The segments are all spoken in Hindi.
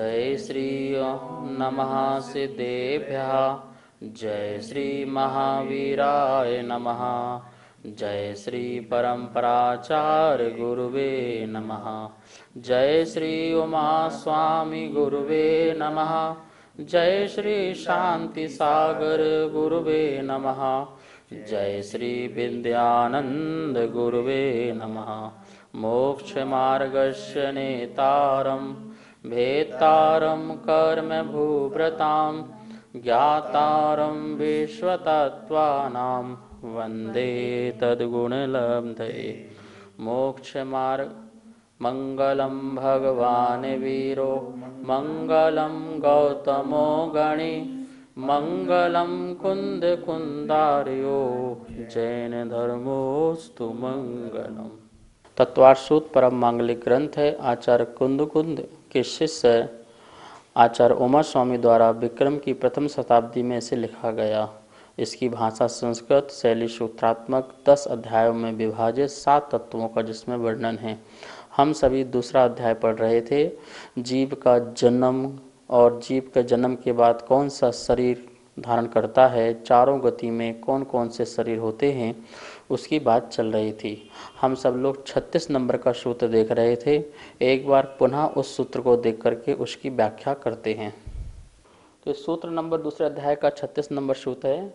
जय श्री नमः सिद्धेभ्यः। जय श्री महावीराय नमः। जय श्री परम्पराचार्य गुरुवे नमः। जय श्री उमा स्वामी गुरुवे नमः। जय श्री शांति सागर गुरुवे नमः। जय श्री विद्यानंद गुरुवे नमः। मोक्ष मार्गस्य नेतारं भेत्तारं कर्म भूभृतां ज्ञातारं विश्वतत्त्वानां वन्दे तद्गुणलब्धये। मोक्ष मार्ग मंगलम भगवान वीरो मंगलम गौतमो गणि मंगलम कुंद कुंदार्यो जैन धर्मोस्तु मंगलम। तत्वार्थ परम मांगलिक ग्रंथ है। आचार्य कुंद कुंद के शिष्य आचार्य उमा स्वामी द्वारा विक्रम की प्रथम शताब्दी में इसे लिखा गया। इसकी भाषा संस्कृत, शैली सूत्रात्मक, 10 अध्यायों में विभाजित 7 तत्वों का जिसमें वर्णन है। हम सभी दूसरा अध्याय पढ़ रहे थे। जीव का जन्म और जीव के जन्म के बाद कौन सा शरीर धारण करता है, चारों गति में कौन कौन से शरीर होते हैं, उसकी बात चल रही थी। हम सब लोग 36 नंबर का सूत्र देख रहे थे। एक बार पुनः उस सूत्र को देख करके उसकी व्याख्या करते हैं। तो सूत्र नंबर दूसरे अध्याय का 36 नंबर सूत्र है,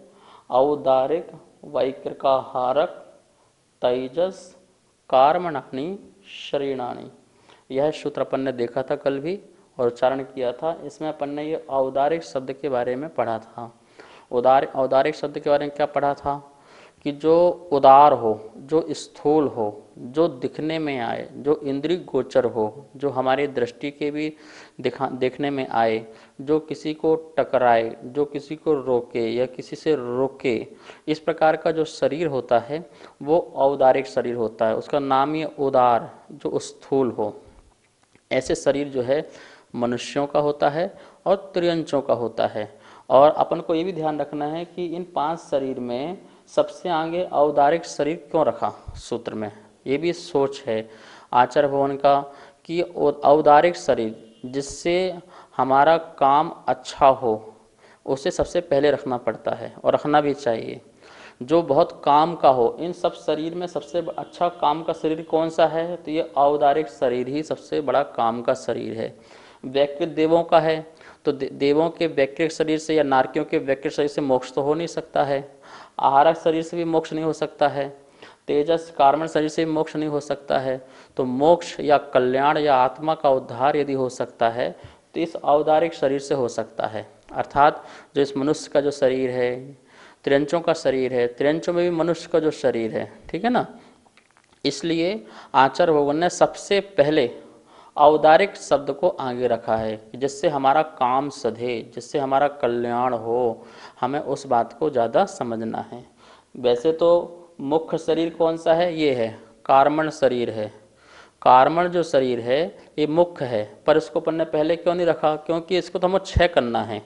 औदारिक वैकृकाहारक तेजस कर्मणानि शरीराणि। यह सूत्र अपन ने देखा था कल भी और उच्चारण किया था। इसमें अपन ने ये औदारिक शब्द के बारे में पढ़ा था। औदारिक शब्द के बारे में क्या पढ़ा था कि जो उदार हो, जो स्थूल हो, जो दिखने में आए, जो इंद्रिय गोचर हो, जो हमारी दृष्टि के भी देखने में आए, जो किसी को टकराए, जो किसी को रोके या किसी से रोके, इस प्रकार का जो शरीर होता है वो औदारिक शरीर होता है। उसका नाम ही उदार, जो स्थूल हो। ऐसे शरीर जो है मनुष्यों का होता है और त्रियंचों का होता है। और अपन को ये भी ध्यान रखना है कि इन 5 शरीर में सबसे आगे औदारिक शरीर क्यों रखा सूत्र में, ये भी सोच है आचार्य भगवान का कि औदारिक शरीर जिससे हमारा काम अच्छा हो उसे सबसे पहले रखना पड़ता है और रखना भी चाहिए। जो बहुत काम का हो, इन सब शरीर में सबसे अच्छा काम का शरीर कौन सा है, तो ये औदारिक शरीर ही सबसे बड़ा काम का शरीर है। वैकृत देवों का है तो देवों के वैकृत शरीर से या नारकियों के वैकृत शरीर से मोक्ष तो हो नहीं सकता है। आहारक शरीर से भी मोक्ष नहीं हो सकता है। तेजस कार्मण शरीर से भी मोक्ष नहीं हो सकता है। तो मोक्ष या कल्याण या आत्मा का उद्धार यदि हो सकता है तो इस औदारिक शरीर से हो सकता है। अर्थात जो इस मनुष्य का जो शरीर है, त्रियंचों का शरीर है, त्रियंचों में भी मनुष्य का जो शरीर है, ठीक है ना। इसलिए आचार्य भगवान ने सबसे पहले औदारिक शब्द को आगे रखा है कि जिससे हमारा काम सधे, जिससे हमारा कल्याण हो, हमें उस बात को ज़्यादा समझना है। वैसे तो मुख्य शरीर कौन सा है, ये है कार्मण शरीर है। कार्मण जो शरीर है ये मुख्य है, पर इसको अपन ने पहले क्यों नहीं रखा, क्योंकि इसको तो हमको क्षय करना है,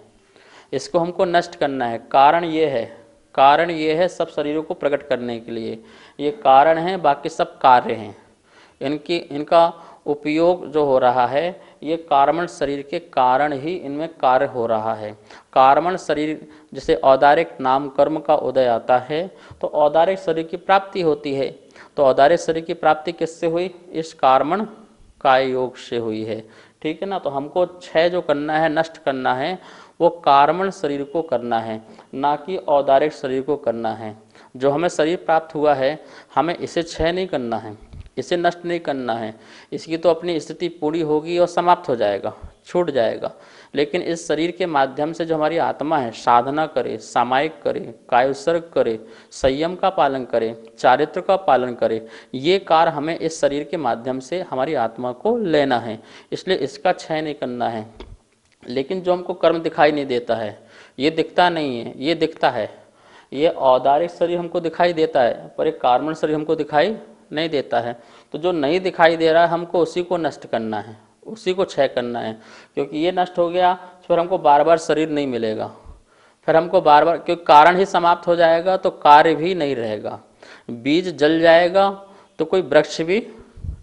इसको हमको नष्ट करना है। कारण ये है सब शरीरों को प्रकट करने के लिए, ये कारण है, बाकी सब कार्य हैं। इनका उपयोग जो हो रहा है ये कार्मण शरीर के कारण ही इनमें कार्य हो रहा है। कार्मण शरीर जैसे औदारिक नाम कर्म का उदय आता है तो औदारिक शरीर की प्राप्ति होती है। तो औदारिक शरीर की प्राप्ति किससे हुई, इस कार्मण काय योग से हुई है, ठीक है ना। तो हमको क्षय जो करना है, नष्ट करना है, वो कार्मण शरीर को करना है, ना कि औदारिक शरीर को करना है। जो हमें शरीर प्राप्त हुआ है हमें इसे क्षय नहीं करना है, इसे नष्ट नहीं करना है। इसकी तो अपनी स्थिति पूरी होगी और समाप्त हो जाएगा, छूट जाएगा। लेकिन इस शरीर के माध्यम से जो हमारी आत्मा है साधना करे, सामायिक करे, कायोत्सर्ग करे, संयम का पालन करे, चारित्र का पालन करे, ये कार्य हमें इस शरीर के माध्यम से हमारी आत्मा को लेना है। इसलिए इसका क्षय नहीं करना है। लेकिन जो हमको कर्म दिखाई नहीं देता है, ये दिखता नहीं है, ये दिखता है। ये औदारिक शरीर हमको दिखाई देता है पर एक कार्मण शरीर हमको दिखाई नहीं देता है। तो जो नहीं दिखाई दे रहा है हमको उसी को नष्ट करना है, उसी को क्षय करना है। क्योंकि ये नष्ट हो गया फिर हमको बार बार शरीर नहीं मिलेगा, फिर हमको बार बार, क्योंकि कारण ही समाप्त हो जाएगा तो कार्य भी नहीं रहेगा। बीज जल जाएगा तो कोई वृक्ष भी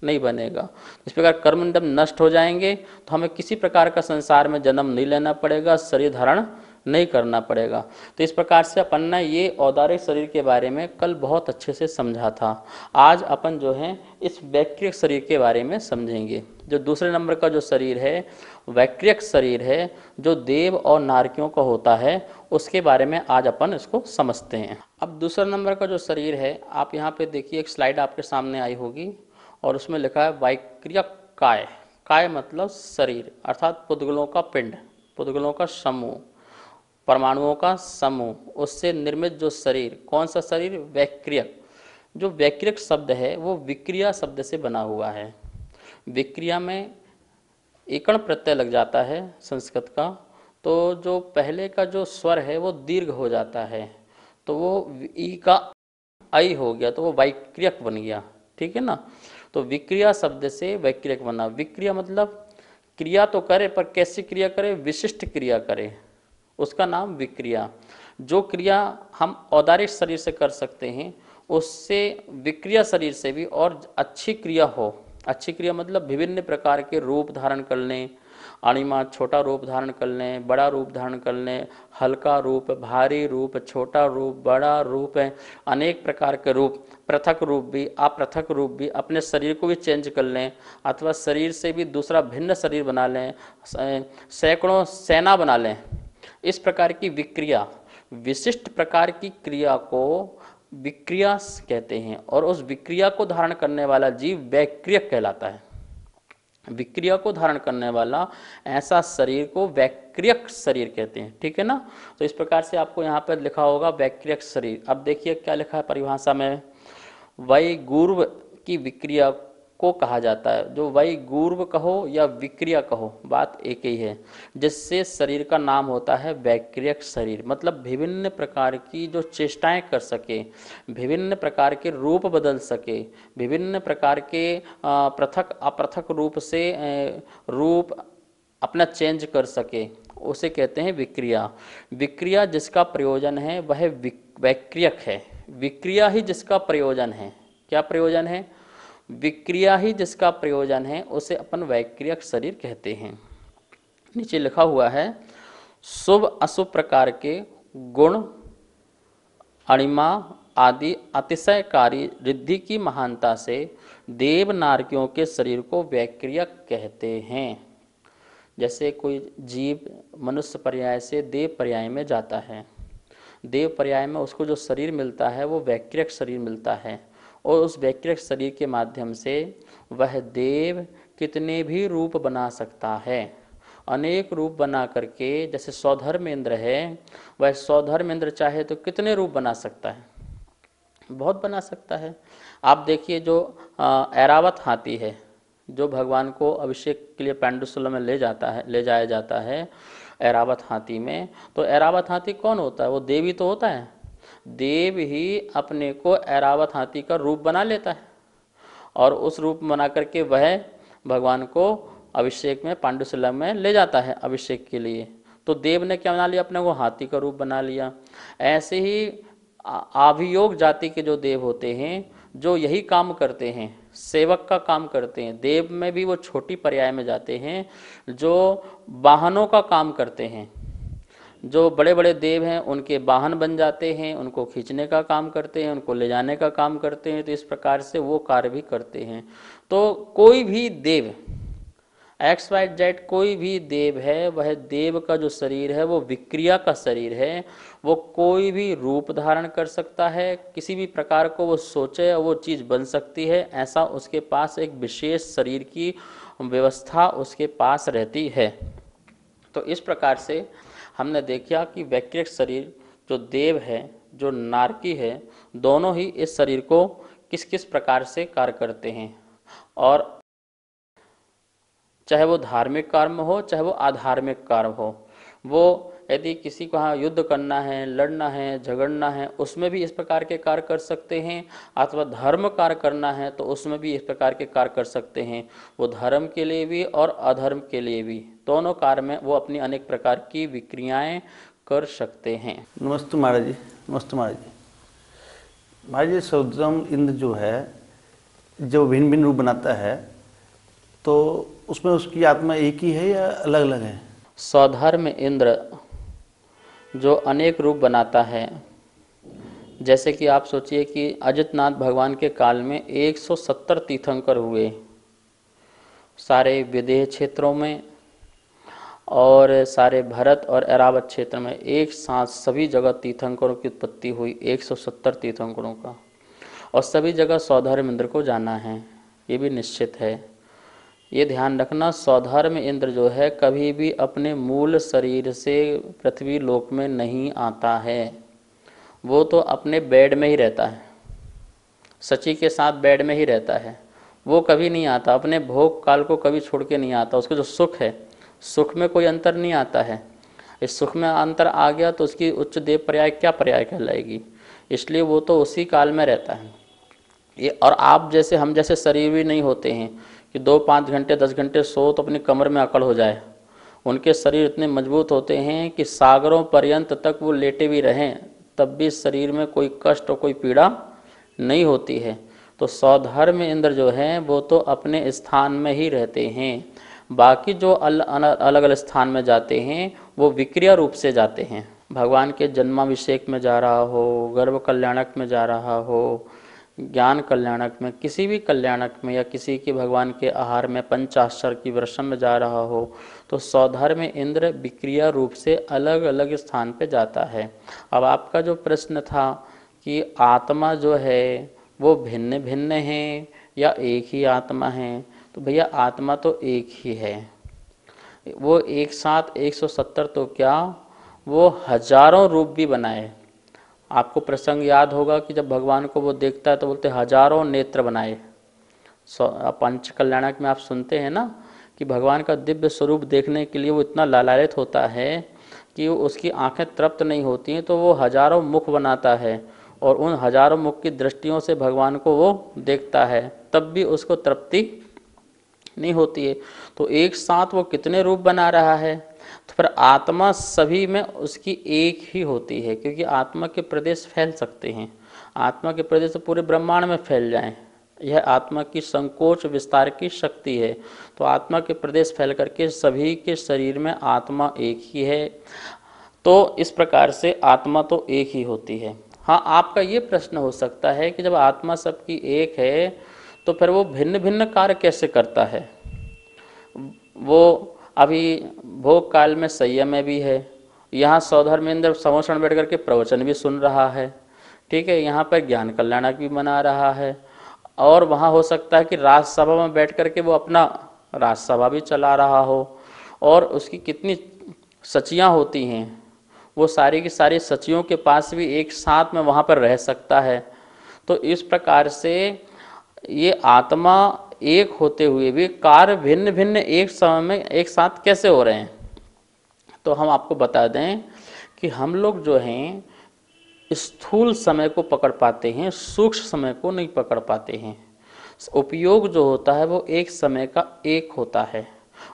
नहीं बनेगा। इस प्रकार कर्म जब नष्ट हो जाएंगे तो हमें किसी प्रकार का संसार में जन्म नहीं लेना पड़ेगा, शरीर धारण नहीं करना पड़ेगा। तो इस प्रकार से अपन ने ये औदारिक शरीर के बारे में कल बहुत अच्छे से समझा था। आज अपन जो है इस वैक्रिक शरीर के बारे में समझेंगे। जो दूसरे नंबर का जो शरीर है वैक्रिक शरीर है, जो देव और नारकियों का होता है, उसके बारे में आज अपन इसको समझते हैं। अब दूसरा नंबर का जो शरीर है, आप यहाँ पे देखिए एक स्लाइड आपके सामने आई होगी और उसमें लिखा है वैक्रिक काय। काय मतलब शरीर, अर्थात पुद्गलों का पिंड, पुद्गलों का समूह, परमाणुओं का समूह, उससे निर्मित जो शरीर। कौन सा शरीर? वैक्रियक। जो वैक्रियक शब्द है वो विक्रिया शब्द से बना हुआ है। विक्रिया में इकण प्रत्यय लग जाता है संस्कृत का, तो जो पहले का जो स्वर है वो दीर्घ हो जाता है, तो वो ई का आई हो गया, तो वो वैक्रियक बन गया। ठीक है ना। तो विक्रिया शब्द से वैक्रियक बना। विक्रिया मतलब क्रिया तो करे, पर कैसी क्रिया करे? विशिष्ट क्रिया करे, उसका नाम विक्रिया। जो क्रिया हम औदारिक शरीर से कर सकते हैं, उससे विक्रिया शरीर से भी और अच्छी क्रिया हो। अच्छी क्रिया मतलब विभिन्न प्रकार के रूप धारण कर लें, अणिमा छोटा रूप धारण कर लें, बड़ा रूप धारण कर लें, हल्का रूप, भारी रूप, छोटा रूप, बड़ा रूप है, अनेक प्रकार के रूप, पृथक रूप भी, अपृथक रूप भी, अपने शरीर को भी चेंज कर लें, अथवा शरीर से भी दूसरा भिन्न शरीर बना लें, सैकड़ों सेना बना लें। इस प्रकार की विक्रिया, विशिष्ट प्रकार की क्रिया को विक्रिया कहते हैं, और उस विक्रिया को धारण करने वाला जीव वैक्रियक कहलाता है। विक्रिया को धारण करने वाला ऐसा शरीर को वैक्रियक शरीर कहते हैं। ठीक है ना। तो इस प्रकार से आपको यहाँ पर लिखा होगा वैक्रियक शरीर। अब देखिए क्या लिखा है परिभाषा में, वैगुर्व की विक्रिया को कहा जाता है। जो वैगुर्व कहो या विक्रिया कहो, बात एक ही है, जिससे शरीर का नाम होता है वैक्रियक शरीर। मतलब विभिन्न प्रकार की जो चेष्टाएं कर सके, विभिन्न प्रकार के रूप बदल सके, विभिन्न प्रकार के पृथक अपृथक रूप से रूप अपना चेंज कर सके, उसे कहते हैं विक्रिया। विक्रिया जिसका प्रयोजन है वह वैक्रियक है। विक्रिया ही जिसका प्रयोजन है, क्या प्रयोजन है? विक्रिया ही जिसका प्रयोजन है, उसे अपन वैक्रियक शरीर कहते हैं। नीचे लिखा हुआ है, शुभ अशुभ प्रकार के गुण, अणिमा आदि अतिशयकारी रिद्धि की महानता से देव नारकियों के शरीर को वैक्रियक कहते हैं। जैसे कोई जीव मनुष्य पर्याय से देव पर्याय में जाता है, देव पर्याय में उसको जो शरीर मिलता है वो वैक्रियक शरीर मिलता है, और उस वैक्रियक शरीर के माध्यम से वह देव कितने भी रूप बना सकता है। अनेक रूप बना करके, जैसे सौधर्मेंद्र है, वह सौधर्मेंद्र चाहे तो कितने रूप बना सकता है? बहुत बना सकता है। आप देखिए जो ऐरावत हाथी है, जो भगवान को अभिषेक के लिए पांडुशूला में ले जाया जाता है ऐरावत हाथी में, तो ऐरावत हाथी कौन होता है? वो देव ही तो होता है। देव ही अपने को ऐरावत हाथी का रूप बना लेता है, और उस रूप बना करके वह भगवान को अभिषेक में पांडुशूला में ले जाता है अभिषेक के लिए। तो देव ने क्या बना लिया? अपने को हाथी का रूप बना लिया। ऐसे ही आभियोग जाति के जो देव होते हैं, जो यही काम करते हैं, सेवक का काम करते हैं। देव में भी वो छोटी पर्याय में जाते हैं जो वाहनों का काम करते हैं। जो बड़े बड़े देव हैं उनके वाहन बन जाते हैं, उनको खींचने का काम करते हैं, उनको ले जाने का काम करते हैं। तो इस प्रकार से वो कार्य भी करते हैं। तो कोई भी देव, XYZ कोई भी देव है, वह देव का जो शरीर है वो विक्रिया का शरीर है। वो कोई भी रूप धारण कर सकता है, किसी भी प्रकार को वो सोचे वो चीज़ बन सकती है। ऐसा उसके पास एक विशेष शरीर की व्यवस्था उसके पास रहती है। तो इस प्रकार से हमने देखा कि वैक्रियक शरीर जो देव है, जो नारकी है, दोनों ही इस शरीर को किस किस प्रकार से कार्य करते हैं। और चाहे वो धार्मिक कर्म हो, चाहे वो अधार्मिक कर्म हो, वो यदि किसी को हाँ युद्ध करना है, लड़ना है, झगड़ना है, उसमें भी इस प्रकार के कार्य कर सकते हैं। अथवा धर्म कार्य करना है तो उसमें भी इस प्रकार के कार्य कर सकते हैं। वो धर्म के लिए भी और अधर्म के लिए भी, दोनों कार्य में वो अपनी अनेक प्रकार की विक्रियाएं कर सकते हैं। नमस्ते महाराज जी। नमस्ते महाराज जी। महाराज जी, सौद्रम इंद्र जो है जो भिन्न भिन्न रूप बनाता है, तो उसमें उसकी आत्मा एक ही है या अलग अलग है? स्वधर्म इंद्र जो अनेक रूप बनाता है, जैसे कि आप सोचिए कि अजितनाथ भगवान के काल में 170 तीर्थंकर हुए सारे विदेह क्षेत्रों में, और सारे भरत और ऐरावत क्षेत्र में एक साथ सभी जगह तीर्थंकरों की उत्पत्ति हुई, 170 तीर्थंकरों का। और सभी जगह स्वधर्म इंद्र को जाना है, ये भी निश्चित है। ये ध्यान रखना, स्वधर्म इंद्र जो है कभी भी अपने मूल शरीर से पृथ्वी लोक में नहीं आता है। वो तो अपने बेड में ही रहता है, सची के साथ बेड में ही रहता है। वो कभी नहीं आता, अपने भोग काल को कभी छोड़ के नहीं आता। उसको जो सुख है, सुख में कोई अंतर नहीं आता है। इस सुख में अंतर आ गया तो उसकी उच्च देव पर्याय क्या पर्याय कहलाएगी। इसलिए वो तो उसी काल में रहता है। ये और आप जैसे हम जैसे शरीर भी नहीं होते हैं कि 2-5 घंटे 10 घंटे सो तो अपनी कमर में अकड़ हो जाए। उनके शरीर इतने मजबूत होते हैं कि सागरों पर्यंत तक वो लेटे भी रहें तब भी शरीर में कोई कष्ट और कोई पीड़ा नहीं होती है। तो स्वधर्म इंद्र जो हैं वो तो अपने स्थान में ही रहते हैं। बाकी जो अलग अलग स्थान में जाते हैं वो विक्रिया रूप से जाते हैं। भगवान के जन्माभिषेक में जा रहा हो, गर्भ कल्याणक में जा रहा हो, ज्ञान कल्याणक में, किसी भी कल्याणक में, या किसी के भगवान के आहार में, पंचाश्चर्य की वर्षम में जा रहा हो, तो स्वधर्म इंद्र विक्रिया रूप से अलग अलग स्थान पे जाता है। अब आपका जो प्रश्न था कि आत्मा जो है वो भिन्न भिन्न है या एक ही आत्मा है, तो भैया आत्मा तो एक ही है। वो एक साथ 170 तो क्या, वो हजारों रूप भी बनाए। आपको प्रसंग याद होगा कि जब भगवान को वो देखता है तो बोलते हजारों नेत्र बनाए। पंच कल्याणक में आप सुनते हैं ना कि भगवान का दिव्य स्वरूप देखने के लिए वो इतना लालायित होता है कि उसकी आंखें तृप्त नहीं होती हैं, तो वो हजारों मुख बनाता है और उन हजारों मुख की दृष्टियों से भगवान को वो देखता है, तब भी उसको तृप्ति नहीं होती है। तो एक साथ वो कितने रूप बना रहा है। तो फिर आत्मा सभी में उसकी एक ही होती है, क्योंकि आत्मा के प्रदेश फैल सकते हैं। आत्मा के प्रदेश तो पूरे ब्रह्मांड में फैल जाएं, यह आत्मा की संकोच विस्तार की शक्ति है। तो आत्मा के प्रदेश फैल करके सभी के शरीर में आत्मा एक ही है। तो इस प्रकार से आत्मा तो एक ही होती है। हाँ, आपका ये प्रश्न हो सकता है कि जब आत्मा सबकी एक है तो फिर वो भिन्न भिन्न कार्य कैसे करता है। वो अभी भोग काल में संयम में भी है, यहाँ स्वधर्म इंद्र समोषण बैठ करके प्रवचन भी सुन रहा है, ठीक है, यहाँ पर ज्ञान कल्याणक भी मना रहा है, और वहाँ हो सकता है कि राजसभा में बैठ करके वो अपना राजसभा भी चला रहा हो, और उसकी कितनी सचियाँ होती हैं, वो सारी की सारी सचियों के पास भी एक साथ में वहाँ पर रह सकता है। तो इस प्रकार से ये आत्मा एक होते हुए भी कार्य भिन्न भिन्न एक समय में एक साथ कैसे हो रहे हैं। तो हम आपको बता दें कि हम लोग जो हैं स्थूल समय को पकड़ पाते हैं, सूक्ष्म समय को नहीं पकड़ पाते हैं। उपयोग जो होता है वो एक समय का एक होता है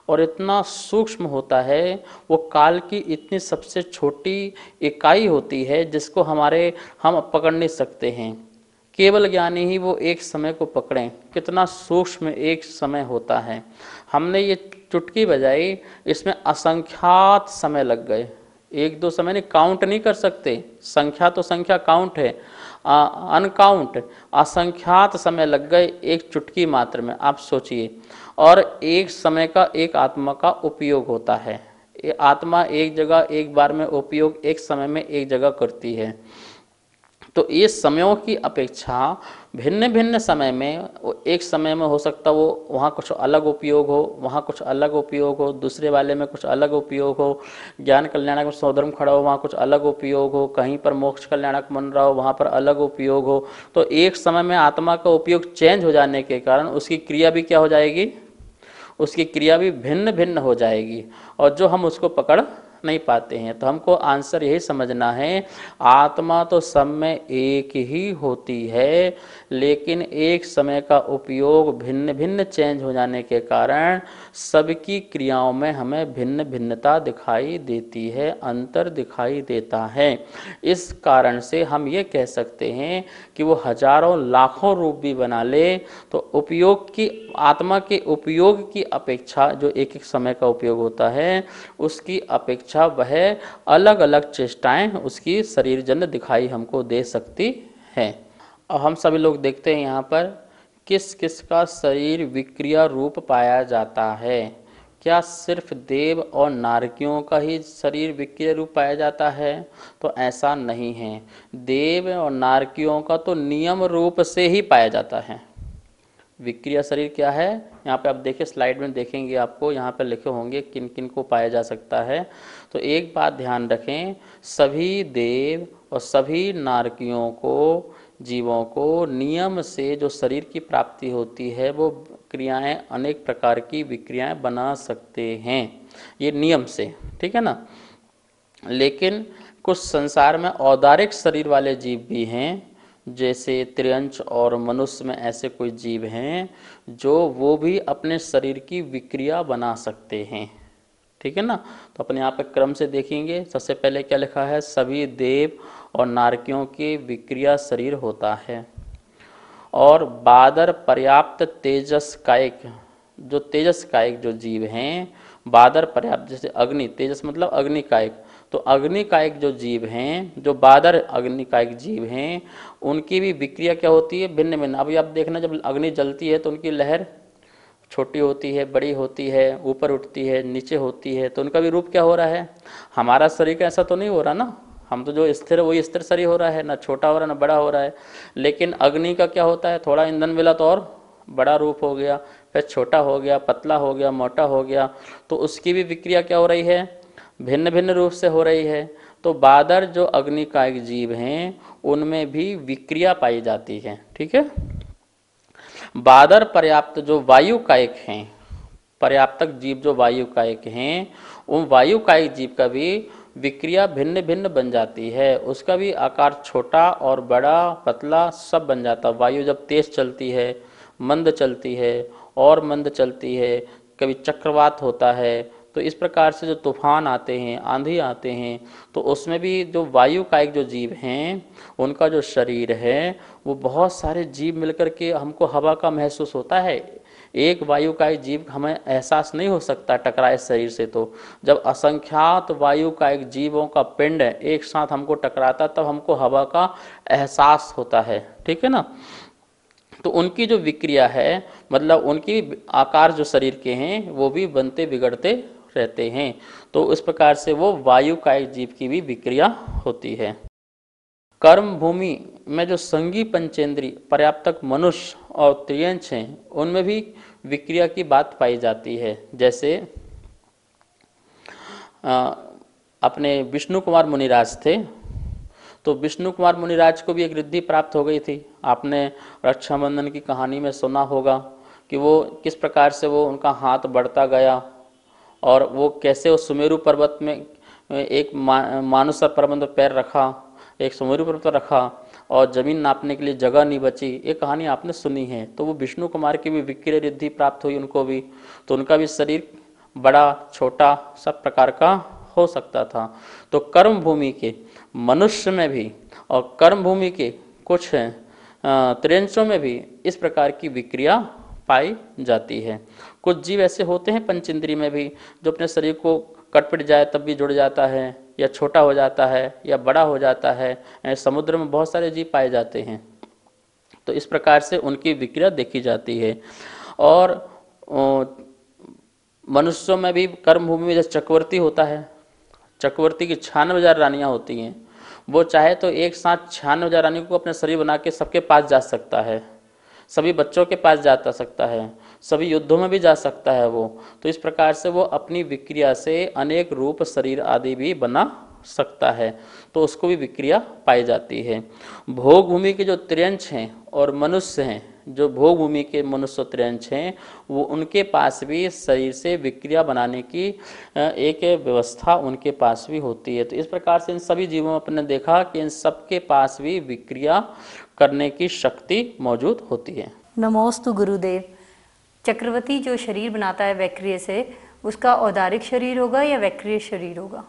और इतना सूक्ष्म होता है, वो काल की इतनी सबसे छोटी इकाई होती है जिसको हम पकड़ नहीं सकते हैं। केवल ज्ञानी ही वो एक समय को पकड़ें, कितना सूक्ष्म एक समय होता है। हमने ये चुटकी बजाई, इसमें असंख्यात समय लग गए। 1-2 समय नहीं, काउंट नहीं कर सकते। संख्या तो संख्या काउंट है, अनकाउंट असंख्यात समय लग गए एक चुटकी मात्र में, आप सोचिए। और एक समय का एक आत्मा का उपयोग होता है। ये आत्मा एक जगह एक बार में उपयोग एक समय में एक जगह करती है। तो ये समयों की अपेक्षा भिन्न भिन्न समय में, एक समय में हो सकता वो वहाँ कुछ अलग उपयोग हो, वहाँ कुछ अलग उपयोग हो, दूसरे वाले में कुछ अलग उपयोग हो, ज्ञान कल्याणक में स्वधर्म खड़ा हो वहाँ कुछ अलग उपयोग हो, कहीं पर मोक्ष कल्याणक बन रहा हो वहाँ पर अलग उपयोग हो। तो एक समय में आत्मा का उपयोग चेंज हो जाने के कारण उसकी क्रिया भी क्या हो जाएगी, उसकी क्रिया भी भिन्न भिन्न हो जाएगी, और जो हम उसको पकड़ नहीं पाते हैं। तो हमको आंसर यही समझना है, आत्मा तो सब में एक ही होती है, लेकिन एक समय का उपयोग भिन्न भिन्न चेंज हो जाने के कारण सबकी क्रियाओं में हमें भिन्न भिन्नता दिखाई देती है, अंतर दिखाई देता है। इस कारण से हम ये कह सकते हैं कि वो हजारों लाखों रूप भी बना ले, तो उपयोग की, आत्मा के उपयोग की अपेक्षा, जो एक एक समय का उपयोग होता है उसकी अपेक्षा वह अलग अलग चेष्टाएं उसकी शरीर जन्य दिखाई हमको दे सकती है। और हम सभी लोग देखते हैं यहाँ पर किस किस का शरीर विक्रिया रूप पाया जाता है। क्या सिर्फ देव और नारकियों का ही शरीर विक्रिया रूप पाया जाता है? तो ऐसा नहीं है। देव और नारकियों का तो नियम रूप से ही पाया जाता है। विक्रिया शरीर क्या है, यहाँ पे आप देखिए, स्लाइड में देखेंगे आपको यहाँ पे लिखे होंगे किन किन को पाया जा सकता है। तो एक बात ध्यान रखें, सभी देव और सभी नारकियों को, जीवों को नियम से जो शरीर की प्राप्ति होती है, वो क्रियाएं, अनेक प्रकार की विक्रियाएं बना सकते हैं, ये नियम से, ठीक है ना। लेकिन कुछ संसार में औदारिक शरीर वाले जीव भी हैं, जैसे त्रियंच और मनुष्य में ऐसे कोई जीव हैं जो वो भी अपने शरीर की विक्रिया बना सकते हैं, ठीक है ना। तो अपने यहाँ पे क्रम से देखेंगे, सबसे पहले क्या लिखा है, सभी देव और नारकियों के विक्रिया शरीर होता है। और बादर पर्याप्त तेजस कायिक, जो तेजस कायिक जो जीव हैं, बादर पर्याप्त, जैसे अग्नि, तेजस मतलब अग्नि कायिक, तो अग्नि कायिक जो जीव हैं, जो बादर अग्नि कायिक जीव हैं, उनकी भी विक्रिया क्या होती है, भिन्न भिन्न। अभी आप देखना, जब अग्नि जलती है तो उनकी लहर छोटी होती है, बड़ी होती है, ऊपर उठती है, नीचे होती है, तो उनका भी रूप क्या हो रहा है। हमारा शरीर का ऐसा तो नहीं हो रहा ना, हम तो जो स्थिर है वही स्थिर शरीर हो रहा है, ना छोटा हो रहा है ना बड़ा हो रहा है। लेकिन अग्नि का क्या होता है, थोड़ा ईंधन मिला तो और बड़ा रूप हो गया, फिर छोटा हो गया, पतला हो गया, मोटा हो गया, तो उसकी भी विक्रिया क्या हो रही है, भिन्न भिन्न रूप से हो रही है। तो बादर जो अग्नि कायिक जीव हैं उनमें भी विक्रिया पाई जाती है, ठीक है। बादर पर्याप्त जो वायु कायिक हैं, पर्याप्तक जीव जो वायु कायिक हैं, उन वायु कायिक जीव का भी विक्रिया भिन्न भिन्न बन जाती है, उसका भी आकार छोटा और बड़ा, पतला सब बन जाता। वायु जब तेज चलती है, मंद चलती है और मंद चलती है, कभी चक्रवात होता है, तो इस प्रकार से जो तूफान आते हैं, आंधी आते हैं, तो उसमें भी जो वायु कायिक जो जीव हैं उनका जो शरीर है वो बहुत सारे जीव मिलकर के हमको हवा का महसूस होता है। एक वायु कायिक जीव हमें एहसास नहीं हो सकता टकराए शरीर से, तो जब असंख्यात वायु कायिक जीवों का पिंड एक साथ हमको टकराता तब हमको हवा का एहसास होता है, ठीक है ना। तो उनकी जो विक्रिया है, मतलब उनकी आकार जो शरीर के हैं वो भी बनते बिगड़ते रहते हैं, तो इस प्रकार से वो वायु कायिक जीव की भी विक्रिया होती है। कर्म भूमि में जो संगी पंचेंद्री पर्याप्तक मनुष्य और त्रियंच हैं, उनमें भी विक्रिया की बात पाई जाती है। जैसे अपने विष्णु कुमार मुनिराज थे, तो विष्णु कुमार मुनिराज को भी एक रिद्धि प्राप्त हो गई थी। आपने रक्षाबंधन की कहानी में सुना होगा कि वो किस प्रकार से वो उनका हाथ बढ़ता गया और वो कैसे उस सुमेरु पर्वत में एक मानुसर पर्वत पर पैर रखा, एक सुमेरु पर्वत पर रखा और जमीन नापने के लिए जगह नहीं बची, ये कहानी आपने सुनी है। तो वो विष्णु कुमार की भी विक्रिया रिद्धि प्राप्त हुई उनको भी, तो उनका भी शरीर बड़ा छोटा सब प्रकार का हो सकता था। तो कर्म भूमि के मनुष्य में भी और कर्म भूमि के कुछ त्रियंशों में भी इस प्रकार की विक्रिया पाई जाती है। कुछ जीव ऐसे होते हैं पंचेंद्रिय में भी, जो अपने शरीर को कटपिट जाए तब भी जुड़ जाता है, या छोटा हो जाता है या बड़ा हो जाता है। समुद्र में बहुत सारे जीव पाए जाते हैं, तो इस प्रकार से उनकी विक्रिया देखी जाती है। और मनुष्यों में भी कर्म भूमि में जैसे चक्रवर्ती होता है, चक्रवर्ती की 96,000 रानियाँ होती हैं, वो चाहे तो एक साथ 96,000 रानियों को अपने शरीर बना के सबके पास जा सकता है, सभी बच्चों के पास जा सकता है, सभी युद्धों में भी जा सकता है वो। तो इस प्रकार से वो अपनी विक्रिया से अनेक रूप शरीर आदि भी बना सकता है, तो उसको भी विक्रिया पाई जाती है। भोग भूमि के जो त्रियंच हैं और मनुष्य हैं, जो भोग भूमि के मनुष्य त्रियंच हैं, वो उनके पास भी शरीर से विक्रिया बनाने की एक व्यवस्था उनके पास भी होती है। तो इस प्रकार से इन सभी जीवों में अपन ने देखा कि इन सबके पास भी विक्रिया करने की शक्ति मौजूद होती है। नमोस्तु गुरुदेव। चक्रवर्ती जो शरीर बनाता है वैक्रिय से, उसका औदारिक शरीर होगा या वैक्रिय शरीर होगा?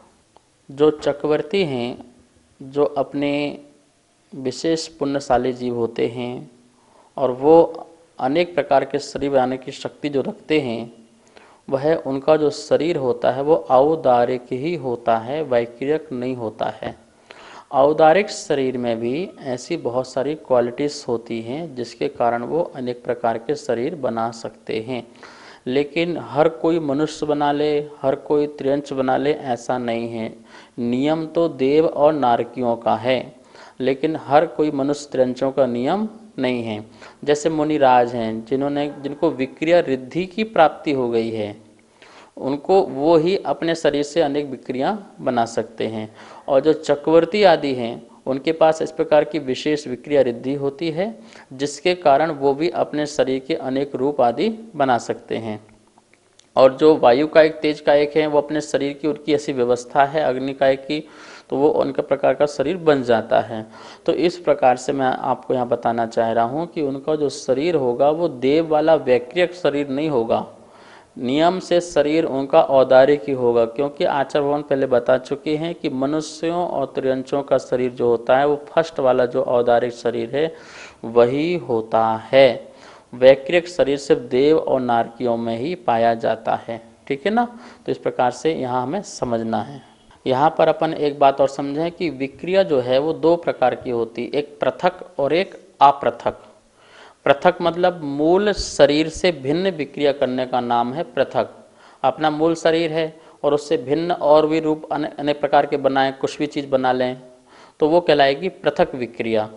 जो चक्रवर्ती हैं, जो अपने विशेष पुण्यशाली जीव होते हैं और वो अनेक प्रकार के शरीर बनाने की शक्ति जो रखते हैं, वह उनका जो शरीर होता है वो औदारिक ही होता है, वैक्रियक नहीं होता है। औदारिक शरीर में भी ऐसी बहुत सारी क्वालिटीज़ होती हैं जिसके कारण वो अनेक प्रकार के शरीर बना सकते हैं, लेकिन हर कोई मनुष्य बना ले, हर कोई त्रियंच बना ले, ऐसा नहीं है। नियम तो देव और नारकियों का है, लेकिन हर कोई मनुष्य त्रियंचों का नियम नहीं है। जैसे मुनिराज हैं, जिनको विक्रिया रिद्धि की प्राप्ति हो गई है, उनको वो ही अपने शरीर से अनेक विक्रियां बना सकते हैं। और जो चक्रवर्ती आदि हैं, उनके पास इस प्रकार की विशेष विक्रिया रिद्धि होती है, जिसके कारण वो भी अपने शरीर के अनेक रूप आदि बना सकते हैं। और जो वायु का एक तेज का एक है, वो अपने शरीर की उनकी ऐसी व्यवस्था है अग्नि का एक की, तो वो उनका प्रकार का शरीर बन जाता है। तो इस प्रकार से मैं आपको यहाँ बताना चाह रहा हूँ कि उनका जो शरीर होगा वो देव वाला वैक्रियक शरीर नहीं होगा, नियम से शरीर उनका औदारिक ही होगा। क्योंकि आचार्य भगवान पहले बता चुके हैं कि मनुष्यों और त्रियंचों का शरीर जो होता है वो फर्स्ट वाला जो औदारिक शरीर है वही होता है। वैक्रियक शरीर सिर्फ देव और नारकियों में ही पाया जाता है। ठीक है ना? तो इस प्रकार से यहाँ हमें समझना है। यहाँ पर अपन एक बात और समझें कि विक्रिया जो है वो दो प्रकार की होती, एक पृथक और एक अपृथक। पृथक मतलब मूल शरीर से भिन्न विक्रिया करने का नाम है पृथक। अपना मूल शरीर है और उससे भिन्न और भी रूप अनेक प्रकार के बनाएं, कुछ भी चीज़ बना लें, तो वो कहलाएगी पृथक विक्रिया।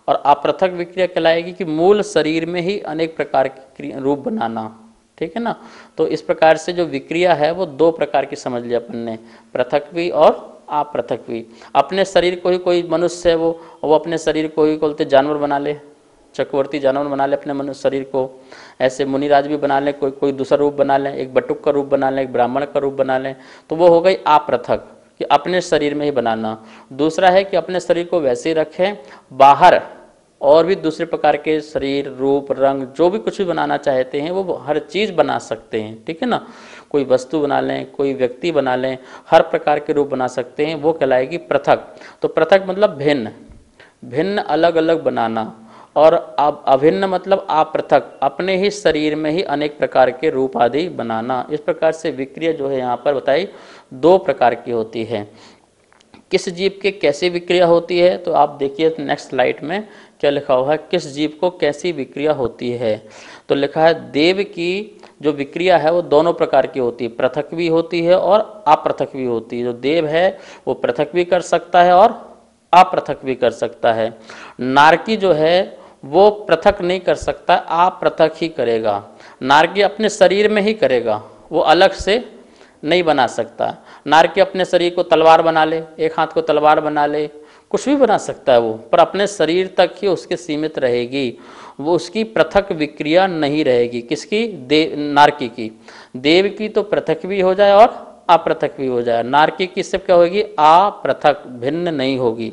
और अपृथक विक्रिया कहलाएगी कि मूल शरीर में ही अनेक प्रकार के रूप बनाना। ठीक है ना? तो इस प्रकार से जो विक्रिया है वो दो प्रकार की समझ लिया अपन ने, पृथक भी और अपृथक भी। अपने शरीर को ही कोई मनुष्य है वो अपने शरीर को ही बोलते जानवर बना ले, चक्रवर्ती जानवर बना ले अपने मनुष्य शरीर को। ऐसे मुनिराज भी बना लें, कोई दूसरा रूप बना लें, एक बटुक का रूप बना लें, एक ब्राह्मण का रूप बना लें, तो वो हो गई अपृथक कि अपने शरीर में ही बनाना। दूसरा है कि अपने शरीर को वैसे ही रखें, बाहर और भी दूसरे प्रकार के शरीर रूप रंग जो भी कुछ भी बनाना चाहते हैं वो हर चीज़ बना सकते हैं। ठीक है ना? कोई वस्तु बना लें, कोई व्यक्ति बना लें, हर प्रकार के रूप बना सकते हैं, वो कहलाएगी पृथक। तो पृथक मतलब भिन्न, भिन्न अलग अलग बनाना। और अब अभिन्न मतलब अपृथक, अपने ही शरीर में ही अनेक प्रकार के रूप आदि बनाना। इस प्रकार से विक्रिया जो है यहाँ पर बताई दो प्रकार की होती है। किस जीव के कैसी विक्रिया होती है, तो आप देखिए नेक्स्ट स्लाइड में क्या लिखा हुआ है, किस जीव को कैसी विक्रिया होती है। तो लिखा है देव की जो विक्रिया है वो दोनों प्रकार की होती है, पृथक भी होती है और अपृथक भी होती है। जो देव है वो पृथक भी कर सकता है और अपृथक भी कर सकता है। नारकी जो है वो पृथक नहीं कर सकता, अपृथक ही करेगा। नारकी अपने शरीर में ही करेगा, वो अलग से नहीं बना सकता। नारकी अपने शरीर को तलवार बना ले, एक हाथ को तलवार बना ले, कुछ भी बना सकता है वो, पर अपने शरीर तक ही उसके सीमित रहेगी, वो उसकी पृथक विक्रिया नहीं रहेगी। किसकी? नारकी की। देव की तो पृथक भी हो जाए और अपृथक भी हो जाए। नारकी की सिर्फ क्या होगी? अपृथक, भिन्न नहीं होगी।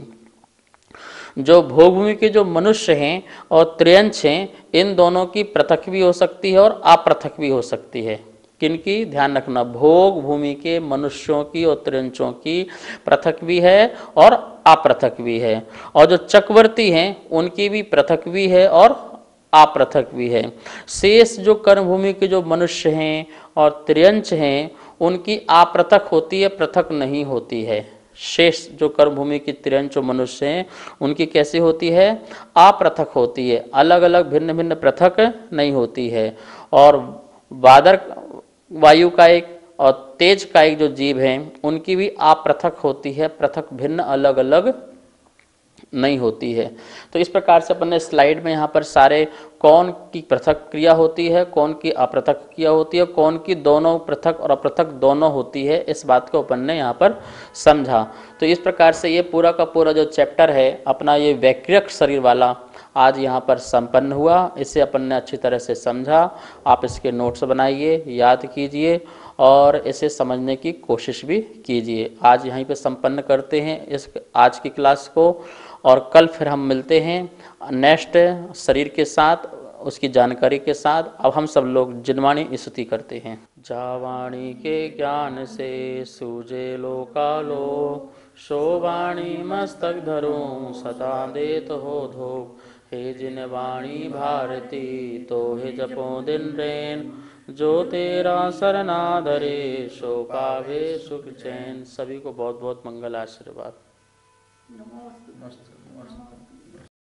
जो भोगभूमि के जो मनुष्य हैं और त्रियंच हैं, इन दोनों की पृथक भी हो सकती है और अपृथक भी हो सकती है। किनकी? ध्यान रखना, भोग भूमि के मनुष्यों की और त्रियंचों की पृथक भी है और अपृथक भी है। और जो चक्रवर्ती हैं उनकी भी पृथक भी है और अपृथक भी है। शेष जो कर्मभूमि के जो मनुष्य हैं और त्रियंच हैं उनकी अपृथक होती है, पृथक नहीं होती है। शेष जो कर्मभूमि की त्रियंच मनुष्य हैं उनकी कैसी होती है? अपृथक होती है, अलग अलग भिन्न भिन्न पृथक नहीं होती है। और बादर वायु का एक और तेज का एक जो जीव हैं उनकी भी अपृथक होती है, पृथक भिन्न अलग अलग नहीं होती है। तो इस प्रकार से अपन ने स्लाइड में यहाँ पर सारे कौन की पृथक क्रिया होती है, कौन की अपृथक क्रिया होती है, कौन की दोनों पृथक और अपृथक दोनों होती है, इस बात को अपन ने यहाँ पर समझा। तो इस प्रकार से ये पूरा का पूरा जो चैप्टर है अपना ये वैक्रियक शरीर वाला आज यहाँ पर संपन्न हुआ। इसे अपन ने अच्छी तरह से समझा। आप इसके नोट्स बनाइए, याद कीजिए और इसे समझने की कोशिश भी कीजिए। आज यहीं पे संपन्न करते हैं इस आज की क्लास को, और कल फिर हम मिलते हैं नेक्स्ट शरीर के साथ, उसकी जानकारी के साथ। अब हम सब लोग जिनवाणी स्तुति करते हैं। जावाणी के ज्ञान से सूझे लोकालो, शोवाणी मस्तक धरूं सदा देत हो धो। हे जिनवाणी भारती तो हे जपो दिन रैन, जो तेरा शरणाधरे सो पावे सुख चैन। सभी को बहुत बहुत मंगल आशीर्वाद। नमस्ते।